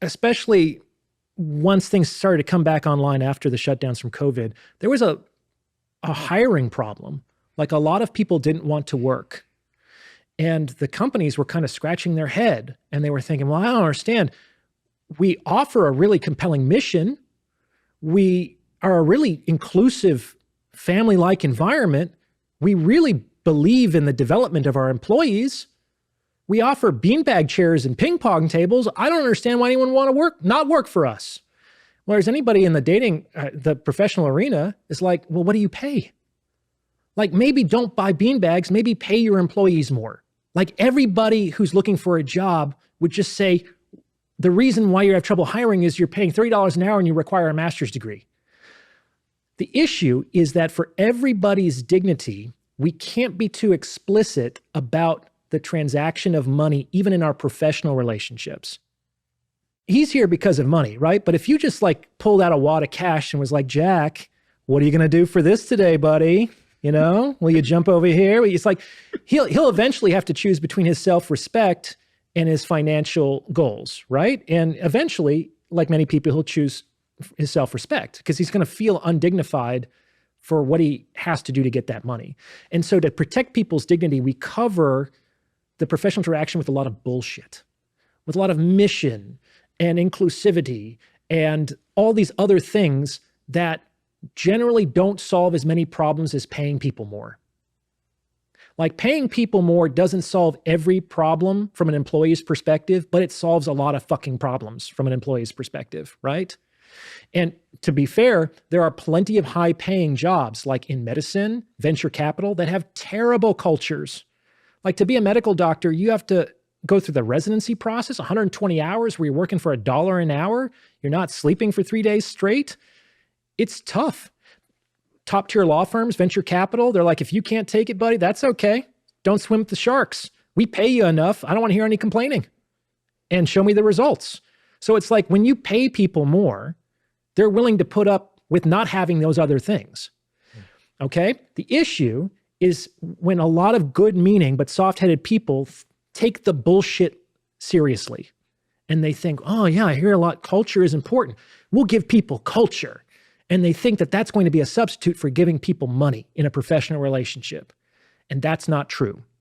especially once things started to come back online after the shutdowns from COVID, there was a hiring problem. Like a lot of people didn't want to work. And the companies were kind of scratching their head and they were thinking, well, I don't understand. We offer a really compelling mission. We are a really inclusive family-like environment. We really believe in the development of our employees. We offer beanbag chairs and ping pong tables. I don't understand why anyone want to not work for us. Whereas anybody in the the professional arena is like, well, what do you pay? Like maybe don't buy beanbags, maybe pay your employees more. Like everybody who's looking for a job would just say, the reason why you have trouble hiring is you're paying $30 an hour and you require a master's degree. The issue is that for everybody's dignity, we can't be too explicit about the transaction of money, even in our professional relationships. He's here because of money, right? But if you just like pulled out a wad of cash and was like, Jack, what are you going to do for this today, buddy? You know, will you jump over here? It's like, he'll eventually have to choose between his self-respect and his financial goals, right? And eventually, like many people, he'll choose his self-respect because he's going to feel undignified for what he has to do to get that money. And so to protect people's dignity, we cover the professional interaction with a lot of bullshit, with a lot of mission and inclusivity and all these other things that generally don't solve as many problems as paying people more. Like paying people more doesn't solve every problem from an employee's perspective, but it solves a lot of fucking problems from an employee's perspective, right? And to be fair, there are plenty of high-paying jobs like in medicine, venture capital, that have terrible cultures. Like to be a medical doctor, you have to go through the residency process, 120 hours where you're working for $1 an hour. You're not sleeping for 3 days straight. It's tough. Top tier law firms, venture capital, they're like, if you can't take it, buddy, that's okay. Don't swim with the sharks. We pay you enough. I don't want to hear any complaining. And show me the results. So it's like when you pay people more, they're willing to put up with not having those other things. Okay? The issue is when a lot of good-meaning but soft-headed people take the bullshit seriously. And they think, oh yeah, I hear a lot, culture is important. We'll give people culture. And they think that that's going to be a substitute for giving people money in a professional relationship. And that's not true.